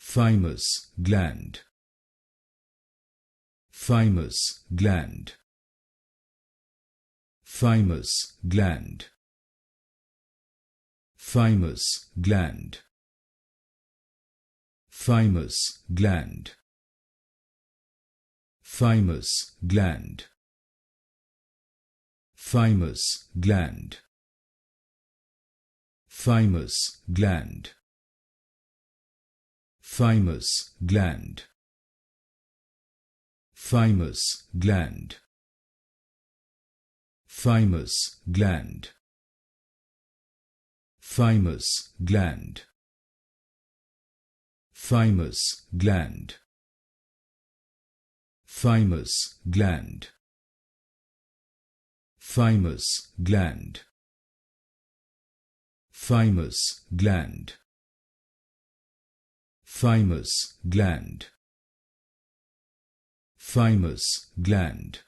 Thymus gland. Thymus gland. Thymus gland. Thymus gland. Thymus gland. Thymus gland. Thymus gland. Thymus gland. Thymus gland. Thymus gland. Thymus gland. Thymus gland. Thymus gland. Thymus gland. Thymus gland. Thymus gland. Thymus gland. Thymus gland.